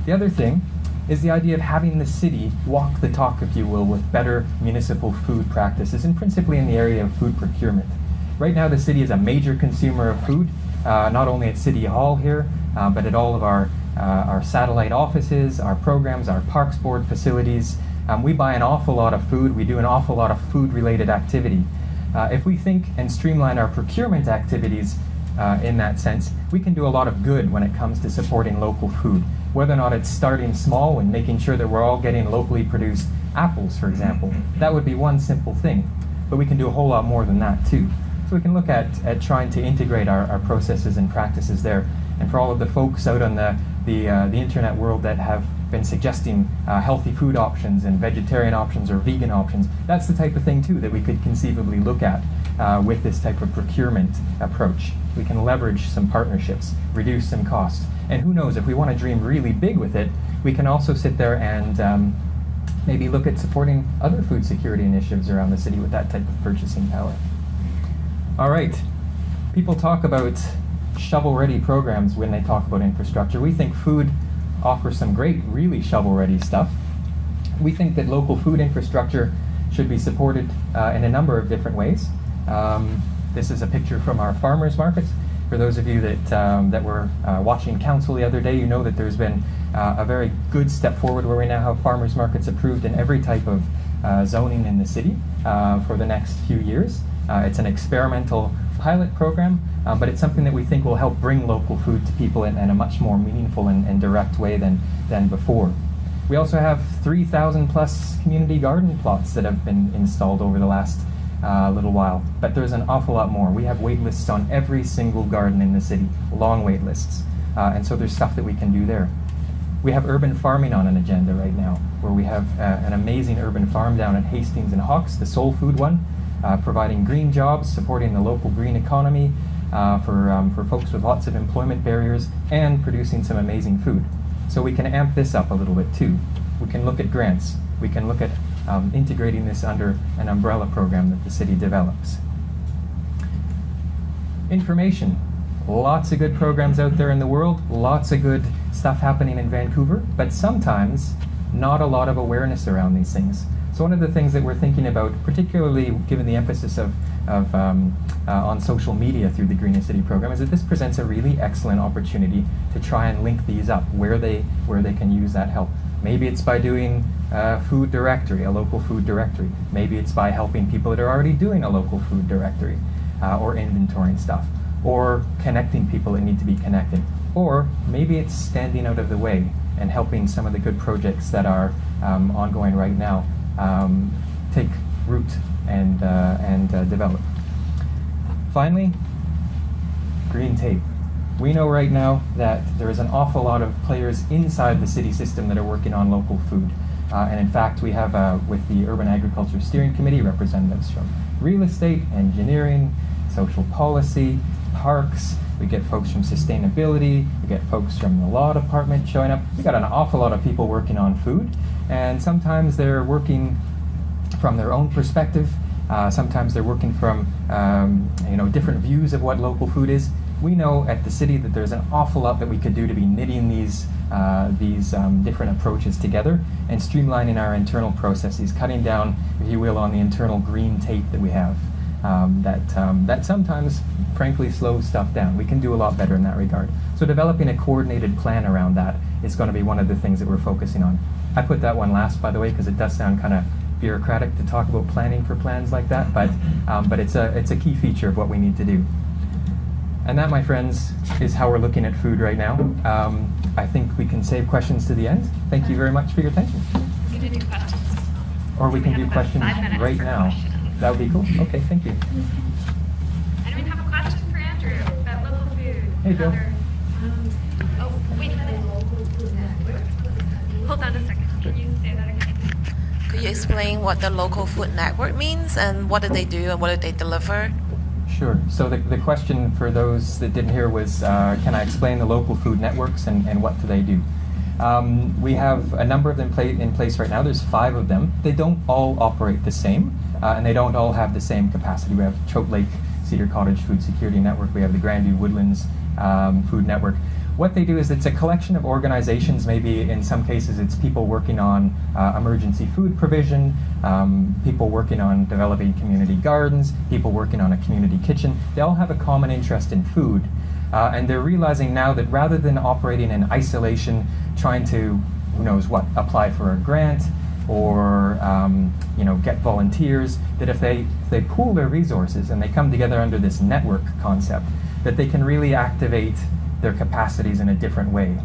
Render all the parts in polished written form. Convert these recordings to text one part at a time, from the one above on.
The other thing is the idea of having the city walk the talk, if you will, with better municipal food practices, and principally in the area of food procurement. Right now, the city is a major consumer of food, not only at City Hall here, but at all of our satellite offices, our programs, our Parks Board facilities. We buy an awful lot of food. We do an awful lot of food-related activity. If we think and streamline our procurement activities in that sense, we can do a lot of good when it comes to supporting local food. Whether or not it's starting small and making sure that we're all getting locally produced apples, for example. That would be one simple thing. But we can do a whole lot more than that, too. So we can look at trying to integrate our processes and practices there. And for all of the folks out on the internet world that have been suggesting healthy food options and vegetarian options or vegan options, that's the type of thing too that we could conceivably look at with this type of procurement approach. We can leverage some partnerships, reduce some costs, and who knows, if we want to dream really big with it, we can also sit there and maybe look at supporting other food security initiatives around the city with that type of purchasing power. All right, people talk about shovel-ready programs when they talk about infrastructure. We think food offers some great, really shovel-ready stuff. We think that local food infrastructure should be supported in a number of different ways. This is a picture from our farmers markets. For those of you that were watching council the other day, you know that there's been a very good step forward where we now have farmers markets approved in every type of zoning in the city for the next few years. It's an experimental pilot program, but it's something that we think will help bring local food to people in a much more meaningful and direct way than before. We also have 3,000 plus community garden plots that have been installed over the last little while, but there's an awful lot more. We have wait lists on every single garden in the city, long wait lists, and so there's stuff that we can do there. We have urban farming on an agenda right now, where we have an amazing urban farm down at Hastings and Hawkes, the soul food one, providing green jobs, supporting the local green economy for folks with lots of employment barriers, and producing some amazing food. So we can amp this up a little bit too. We can look at grants. We can look at integrating this under an umbrella program that the city develops. Information. Lots of good programs out there in the world, lots of good stuff happening in Vancouver, but sometimes not a lot of awareness around these things. So one of the things that we're thinking about, particularly given the emphasis on social media through the Greenest City program, is that this presents a really excellent opportunity to try and link these up where they can use that help. Maybe it's by doing a food directory, a local food directory. Maybe it's by helping people that are already doing a local food directory or inventorying stuff, or connecting people that need to be connected. Or maybe it's standing out of the way and helping some of the good projects that are ongoing right now take root and develop. Finally, green tape. We know right now that there is an awful lot of players inside the city system that are working on local food. And in fact, we have, with the Urban Agriculture Steering Committee, representatives from real estate, engineering, social policy, parks. We get folks from sustainability. We get folks from the law department showing up. We've got an awful lot of people working on food. And sometimes they're working from their own perspective. Sometimes they're working from different views of what local food is. We know at the city that there's an awful lot that we could do to be knitting these different approaches together and streamlining our internal processes, cutting down, if you will, on the internal green tape that we have that sometimes, frankly, slows stuff down. We can do a lot better in that regard. So developing a coordinated plan around that is going to be one of the things that we're focusing on. I put that one last, by the way, because it does sound kind of bureaucratic to talk about planning for plans like that, but it's a key feature of what we need to do. And that, my friends, is how we're looking at food right now. I think we can save questions to the end. Thank you very much for your attention. We can do questions. Or we can do questions right now. That would be cool. Okay, thank you. Anyone have a question for Andrew about local food? Hey, Joe. Oh, wait a minute. Hold on a second. Can you say that again? Could you explain what the local food network means and what do they do and what do they deliver? Sure. So the question for those that didn't hear was, can I explain the local food networks and what do they do? We have a number of them in place right now. There's 5 of them. They don't all operate the same, and they don't all have the same capacity. We have Choate Lake Cedar Cottage Food Security Network. We have the Grandview Woodlands Food Network. what they do is it's a collection of organizations. Maybe in some cases it's people working on emergency food provision, people working on developing community gardens, people working on a community kitchen. They all have a common interest in food. And they're realizing now that rather than operating in isolation, trying to, who knows what, apply for a grant or get volunteers, that if they pool their resources and they come together under this network concept, that they can really activate their capacities in a different way.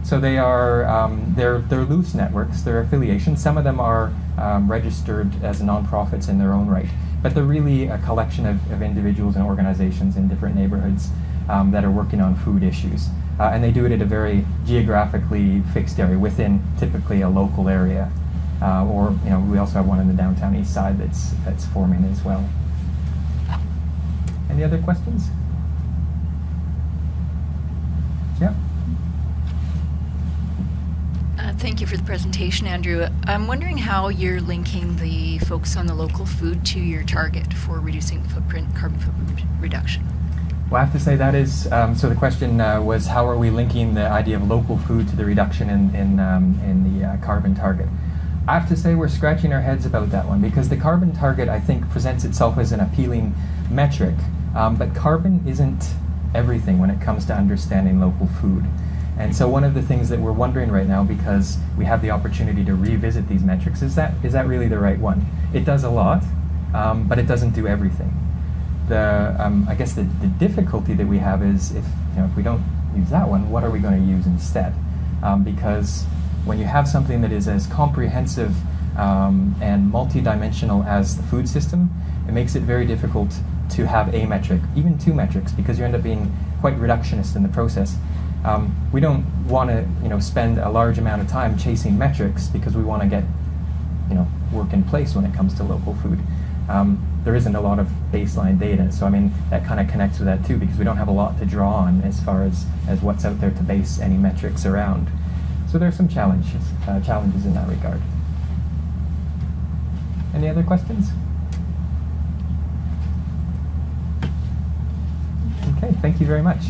So they are they're loose networks, they're affiliations. Some of them are registered as nonprofits in their own right, but they're really a collection of individuals and organizations in different neighborhoods that are working on food issues. And they do it at a very geographically fixed area within typically a local area. Or we also have one in the downtown east side that's forming as well. Any other questions? Yeah. Thank you for the presentation, Andrew. I'm wondering how you're linking the focus on the local food to your target for reducing carbon footprint reduction. Well, I have to say that is, so the question was how are we linking the idea of local food to the reduction in the carbon target? I have to say we're scratching our heads about that one, because the carbon target, I think, presents itself as an appealing metric, but carbon isn't everything when it comes to understanding local food. And so one of the things that we're wondering right now, because we have the opportunity to revisit these metrics, is that really the right one? It does a lot, but it doesn't do everything. I guess the difficulty that we have is if we don't use that one, what are we going to use instead? Because when you have something that is as comprehensive and multidimensional as the food system, it makes it very difficult to have a metric, even two metrics, because you end up being quite reductionist in the process. We don't want to spend a large amount of time chasing metrics because we want to get work in place when it comes to local food. There isn't a lot of baseline data, so that kind of connects with that too, because we don't have a lot to draw on as far as what's out there to base any metrics around. So there are some challenges in that regard. Any other questions? Okay, thank you very much.